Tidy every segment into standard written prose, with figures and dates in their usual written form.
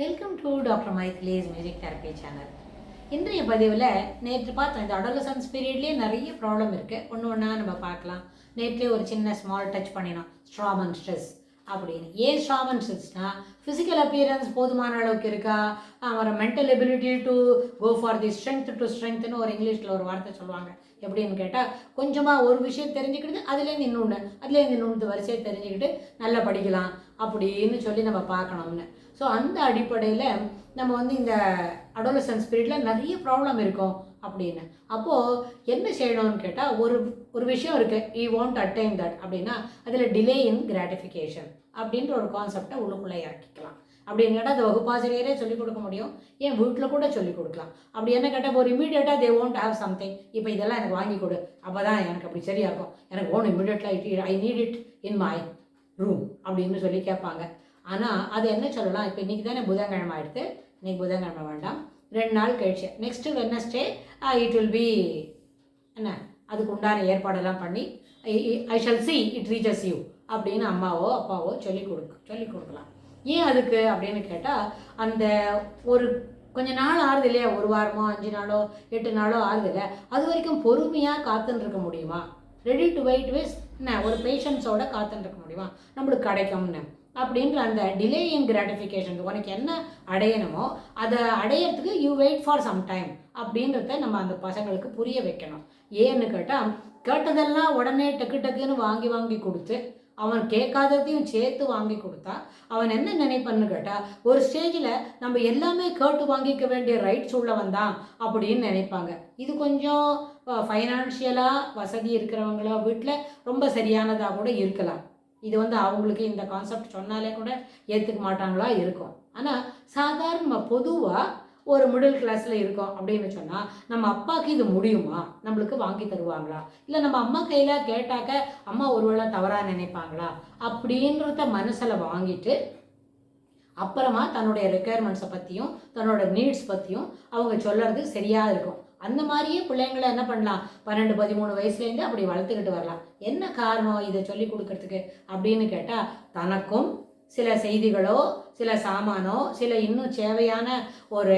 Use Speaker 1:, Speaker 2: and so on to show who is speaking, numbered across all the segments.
Speaker 1: Welcome to doctor மைத்லிஸ் music therapy channel. இன்றைய பதிவில் நேற்று பார்த்தோம், இந்த அடோலசன்ஸ் பீரியட்லேயே நிறைய ப்ராப்ளம் இருக்குது. ஒன்று ஒன்றா நம்ம பார்க்கலாம். நேற்றே ஒரு சின்ன ஸ்மால் டச் பண்ணினோம், ஸ்ட்ராமன் ஸ்ட்ரெஸ் அப்படின்னு. ஏன் ஸ்ட்ராமன் ஸ்ட்ரெஸ்னால் ஃபிசிக்கல் அப்பியரன்ஸ் போதுமான அளவுக்கு இருக்கா, ஒரு mental ability to go for the strength to ஸ்ட்ரென்த்னு ஒரு இங்கிலீஷில் ஒரு வார்த்தை சொல்லுவாங்க. எப்படின்னு கேட்டால், கொஞ்சமாக ஒரு விஷயம் தெரிஞ்சுக்கிட்டு அதுலேருந்து இன்னொன்று வரிசையை தெரிஞ்சுக்கிட்டு நல்லா படிக்கலாம் அப்படின்னு சொல்லி நம்ம பார்க்கணும்னு. ஸோ அந்த அடிப்படையில் நம்ம இந்த அடோலசன்ஸ் பீரியடில் நிறைய ப்ராப்ளம் இருக்கும் அப்படின்னு. அப்போது என்ன செய்யணும்னு கேட்டால், ஒரு விஷயம் இருக்குது, வி வாண்ட் அட்டைன் தட் அப்படின்னா அதில் டிலே இன் கிராட்டிஃபிகேஷன் அப்படின்ற ஒரு கான்செப்டை உள்ளுக்குள்ளே இறக்கிக்கலாம். அப்படின்னு கேட்டால் அது வகுப்பாசிரியரே சொல்லிக் கொடுக்க முடியும், ஏன் வீட்டில் கூட சொல்லிக் கொடுக்கலாம். அப்படி என்ன கேட்டால், ஒரு இமீடியட்டாக தே வாண்ட் ஹேவ் சம்திங், இப்போ இதெல்லாம் எனக்கு வாங்கி கொடு, அப்போ தான் எனக்கு அப்படி சரியாக இருக்கும், எனக்கு ஓன் இமீடியட்டாக I need it in my room அப்படின்னு சொல்லி கேட்பாங்க. ஆனால் அது என்ன சொல்லலாம், இப்போ இன்றைக்கி தானே புதன்கிழமை ஆகிடுது, இன்றைக்கி புதன்கிழமை வேண்டாம், 2 நாள் கழிச்சு next Wednesday it will be என்ன, அதுக்கு உண்டான ஏற்பாடெல்லாம் பண்ணி ஐ shall see it reaches you அப்படின்னு அம்மாவோ அப்பாவோ சொல்லிக் கொடுக்கலாம். ஏன் அதுக்கு அப்படின்னு கேட்டால், அந்த ஒரு கொஞ்ச நாள் ஆறுது இல்லையா, 1 வாரமோ 5 நாளோ 8 நாளோ ஆறுது இல்லை, அது வரைக்கும் பொறுமையாக காத்துன்னு இருக்க முடியுமா, ரெடி டு வெயிட் விஸ் என்ன ஒரு பேஷன்ஸோட காத்துன்னு இருக்க முடியுமா, நம்மளுக்கு கிடைக்கும்னு அப்படின்ற அந்த டிலே இன் கிராட்டிஃபிகேஷன். உனக்கு என்ன அடையணுமோ அதை அடையிறதுக்கு you wait for some time அப்படின்றத நம்ம அந்த பசங்களுக்கு புரிய வைக்கணும். ஏன்னு கேட்டால், கேட்டதெல்லாம் உடனே டக்குன்னு வாங்கி கொடுத்து அவன் கேட்காததையும் சேர்த்து வாங்கி கொடுத்தா அவன் என்ன நினைப்பான்னு கேட்டால், ஒரு ஸ்டேஜில் நம்ம எல்லாமே கேட்டு வாங்கிக்க வேண்டிய ரைட்ஸ் உள்ளவன் தான் அப்படின்னு நினைப்பாங்க. இது கொஞ்சம் ஃபைனான்ஷியலாக வசதி இருக்கிறவங்கள வீட்டில் ரொம்ப சரியானதாக கூட இருக்கலாம். இது அவங்களுக்கு இந்த கான்செப்ட் சொன்னாலே கூட ஏற்றுக்க மாட்டாங்களா இருக்கும். ஆனால் சாதாரண பொதுவாக ஒரு மிடில் கிளாஸில் இருக்கோம் அப்படின்னு சொன்னால், நம்ம அப்பாவுக்கு இது முடியுமா, நம்மளுக்கு வாங்கி தருவாங்களா, இல்லை நம்ம அம்மா கையில் கேட்டாக்க அம்மா ஒருவேளை தவறாக நினைப்பாங்களா அப்படின்றத மனசில் வாங்கிட்டு அப்புறமா தன்னுடைய ரெக்குயர்மெண்ட்ஸை பற்றியும் தன்னோட நீட்ஸ் பற்றியும் அவங்க சொல்கிறது சரியாக இருக்கும். அந்த மாதிரியே பிள்ளைங்களை என்ன பண்ணலாம், 12-13 வயசுலேருந்து அப்படி வளர்த்துக்கிட்டு வரலாம். என்ன காரணம் இதை சொல்லி கொடுக்கறதுக்கு அப்படின்னு கேட்டால், தனக்கும் சில செய்திகளோ சில சாமானோ சில இன்னும் தேவையான ஒரு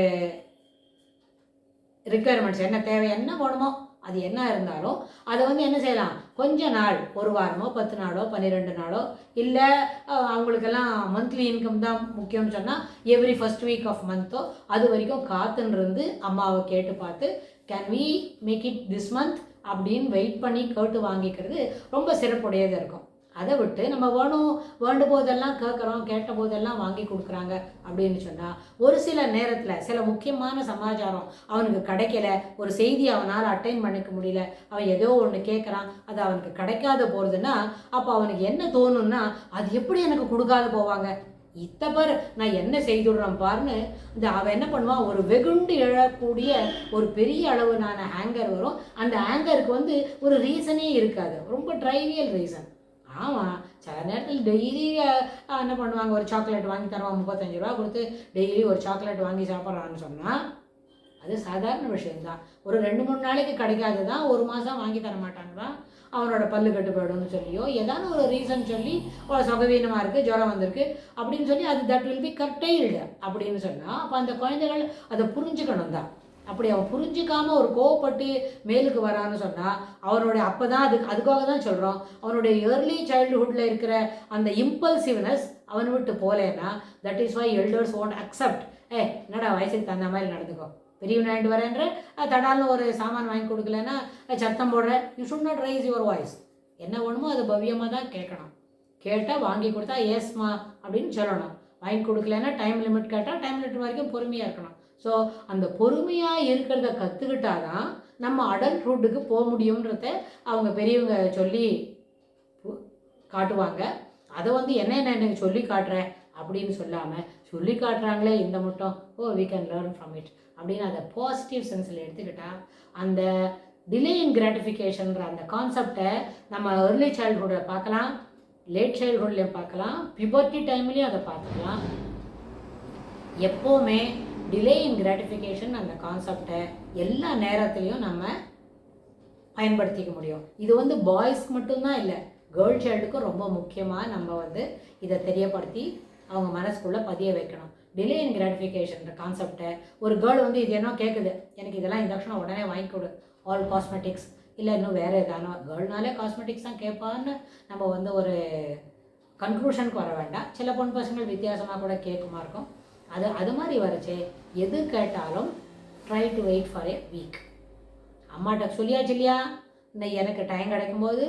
Speaker 1: ரிக்குயர்மெண்ட்ஸ் என்ன தேவை என்ன வேணுமோ அது என்ன இருந்தாலும் அதை என்ன செய்யலாம், கொஞ்ச நாள் 1 வாரமோ 10 நாளோ 12 நாளோ, இல்லை அவங்களுக்கெல்லாம் மந்த்லி இன்கம் தான் முக்கியம்னு சொன்னால் எவ்ரி ஃபர்ஸ்ட் வீக் ஆஃப் மந்த்தோ அது வரைக்கும் காத்துன்னு இருந்து அம்மாவை கேட்டு பார்த்து can we make it this month அப்படின்னு வெயிட் பண்ணி கேட்டு வாங்கிக்கிறது ரொம்ப சிறப்புடையதாக இருக்கும். அதை விட்டு நம்ம வேண்டும் போதெல்லாம் கேட்குறோம், கேட்ட போதெல்லாம் வாங்கி கொடுக்குறாங்க அப்படின்னு சொன்னால், ஒரு சில நேரத்தில் சில முக்கியமான சமாச்சாரம் அவனுக்கு கிடைக்கல, ஒரு செய்தி அவனால் அட்டைன் பண்ணிக்க முடியல, அவன் ஏதோ ஒன்று கேட்குறான், அது அவனுக்கு கிடைக்காத போகிறதுன்னா அப்போ அவனுக்கு என்ன தோணுன்னா, அது எப்படி எனக்கு கொடுக்காத போவாங்க, இத்தப்பர் நான் என்ன செய்துடுறேன் பாருன்னு அவன் என்ன பண்ணுவான், ஒரு வெகுண்டு எழக்கூடிய ஒரு பெரிய அளவுனான ஆங்கர் வரும். அந்த ஆங்கருக்கு ஒரு ரீசனே இருக்காது, ரொம்ப ட்ரைவியல் ரீசன். ஆமாம், சில நேரத்தில் டெய்லி என்ன பண்ணுவாங்க, ஒரு சாக்லேட் வாங்கி தருவான், 35 ரூபா கொடுத்து டெய்லி ஒரு சாக்லேட் வாங்கி சாப்பிட்றான்னு சொன்னால் அது சாதாரண விஷயந்தான். ஒரு 2-3 நாளைக்கு கிடைக்காது தான், 1 மாதம் வாங்கி தர மாட்டாங்க தான், அவனோட பல்லு கட்டு போயிடும்னு சொல்லியோ ஏதாவது ஒரு ரீசன் சொல்லி சுகவீனமாக இருக்குது, ஜுரம் வந்திருக்கு அப்படின்னு சொல்லி அது தட் வில் பி கர்டைல்டு அப்படின்னு சொன்னால், அப்போ அந்த குழந்தைகள் அதை புரிஞ்சுக்கணும் தான். அப்படி அவன் புரிஞ்சிக்காமல் ஒரு கோவப்பட்டு மேலுக்கு வரான்னு சொன்னால் அவனுடைய அப்போ தான் அதுக்காக தான் சொல்கிறோம், அவனுடைய ஏர்லி சைல்டுஹுட்டில் இருக்கிற அந்த இம்பல்சிவ்னஸ் அவனை விட்டு போலேன்னா, that is why elders won't accept, என்னடா வயசுக்கு தகுந்த மாதிரி நடந்துக்கோ, பெரியவன் வாங்கிட்டு வரேன்ற தடால்னு ஒரு சாமான் வாங்கி கொடுக்கலன்னா சத்தம் போடுற, you should not raise your voice, என்ன வேணுமோ அது பவ்யமாக தான் கேட்கணும், கேட்டால் வாங்கி கொடுத்தா ஏஸ்மா அப்படின்னு சொல்லணும், வாங்கி கொடுக்கலன்னா டைம் லிமிட் கேட்டால் டைம் லிமிட் வரைக்கும் பொறுமையாக இருக்கணும். ஸோ அந்த பொறுமையாக இருக்கிறத கற்றுக்கிட்டாதான் நம்ம அடல்ட்ஹுட்டுக்கு போக முடியுன்றத அவங்க பெரியவங்க சொல்லி காட்டுவாங்க. அதை என்ன எனக்கு சொல்லி காட்டுறேன் அப்படின்னு சொல்லாமல், சொல்லி காட்டுறாங்களே இந்த மட்டும், we can learn from it அப்படின்னு அதை பாசிட்டிவ் சென்ஸில் எடுத்துக்கிட்டால், அந்த டிலே இன் கிராட்டிஃபிகேஷன்ற அந்த கான்செப்டை நம்ம ஏர்லி சைல்ட்ஹுட்டில் பார்க்கலாம், லேட் சைல்ட்ஹுட்லேயும் பார்க்கலாம், பியூபர்ட்டி டைம்லேயும் அதை பார்த்துக்கலாம். எப்போவுமே டிலே இன் கிராட்டிஃபிகேஷன் அந்த கான்செப்டை எல்லா நேரத்துலையும் நம்ம பயன்படுத்திக்க முடியும். இது பாய்ஸ்க்கு மட்டும்தான் இல்லை, கேர்ள் சைல்டுக்கும் ரொம்ப முக்கியமாக நம்ம இதை தெரியப்படுத்தி அவங்க மனசுக்குள்ளே பதிய வைக்கணும். டிலே இன் கிராட்டிஃபிகேஷன்ற கான்செப்டை ஒரு கேர்ள் வந்து இது என்ன கேட்குது, எனக்கு இதெல்லாம் இன்ஜெக்ஷன் உடனே வாங்கி கொடு, ஆல் காஸ்மெட்டிக்ஸ் இல்லை இன்னும் வேறு எதானோ, கேர்ள்னாலே காஸ்மெட்டிக்ஸ் தான் கேட்பான்னு நம்ம வந்து ஒரு கன்க்ளூஷனுக்கு வர வேண்டாம். சில பொன் பசங்கள் வித்தியாசமாக கூட கேட்குமா இருக்கும். அது மாதிரி வரைச்சே எது கேட்டாலும் try to wait for a week. அம்மாட்ட சொல்லியாச்சு இல்லையா, இந்த எனக்கு டைம் கிடைக்கும்போது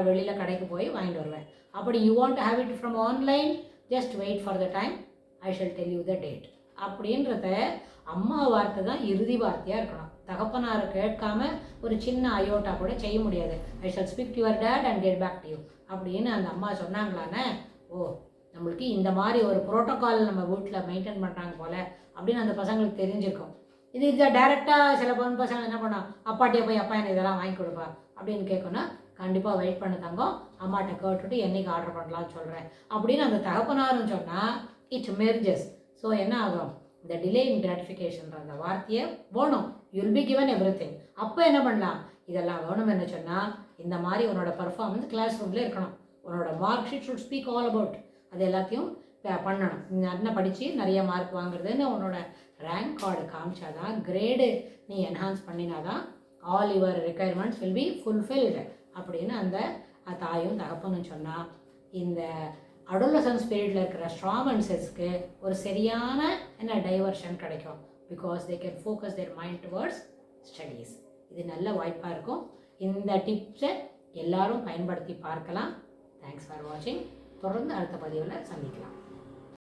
Speaker 1: வெளியில் கடைக்கு போய் வாங்கிட்டு வருவேன். அப்படி you want to have it from online, just wait for the time, I shall tell you the date அப்படின்றத அம்மா வார்த்தை தான் இறுதி வார்த்தையாக இருக்கணும். தகப்பனாரை கேட்காம ஒரு சின்ன அயோட்டா கூட செய்ய முடியாது. I shall speak to your dad and get back to you அப்படின்னு அந்த அம்மா சொன்னாங்களானே, ஓ நம்மளுக்கு இந்த மாதிரி ஒரு ப்ரோட்டோக்கால் நம்ம வீட்டில் மெயின்டைன் பண்ணுறாங்க போல் அப்படின்னு அந்த பசங்களுக்கு தெரிஞ்சிருக்கும். இதை டைரெக்டாக சில பொண்ணு பசங்க என்ன பண்ணோம், அப்பாட்டியை போய் அப்பா எனக்கு இதெல்லாம் வாங்கி கொடுப்பா அப்படின்னு கேட்கணும். கண்டிப்பாக வெயிட் பண்ண தங்கம், அம்மாட்ட கேட்டுட்டு என்றைக்கு ஆர்டர் பண்ணலான்னு சொல்கிறேன் அப்படின்னு அந்த தகப்பனாருன்னு சொன்னால் இட் மெர்ஜஸ். ஸோ என்ன ஆகும், இந்த டிலே இன் கிராட்டிஃபிகேஷன்ற அந்த வார்த்தையை வேணும், you'll be given every thing. அப்போ என்ன பண்ணலாம், இதெல்லாம் வேணும் என்ன சொன்னால் இந்த மாதிரி உன்னோட பர்ஃபார்மன்ஸ் கிளாஸ் ரூமில் இருக்கணும். உன்னோட mark sheet should speak all about, அது எல்லாத்தையும் பண்ணணும். நல்லா படித்து நிறைய மார்க் வாங்குறதுன்னு உன்னோட ரேங்க் கார்டு காமிச்சாதான், கிரேடு நீ என்ஹான்ஸ் பண்ணினாதான் all your requirements will be fulfilled அப்படின்னு அந்த தாயும் தகப்பனும் சொன்னால் இந்த அடோலசன்ஸ் பீரியடில் இருக்கிற ஸ்ட்ராமன்ஸஸ்க்கு ஒரு சரியான டைவர்ஷன் கிடைக்கும். Because they can focus their mind towards studies. இது நல்ல வாய்ப்பாக இருக்கும். இந்த டிப்ஸை எல்லாரும் பயன்படுத்தி பார்க்கலாம். தேங்க்ஸ் ஃபார் வாட்சிங். தொடர்ந்து அடுத்த பதிவில் சந்திக்கலாம்.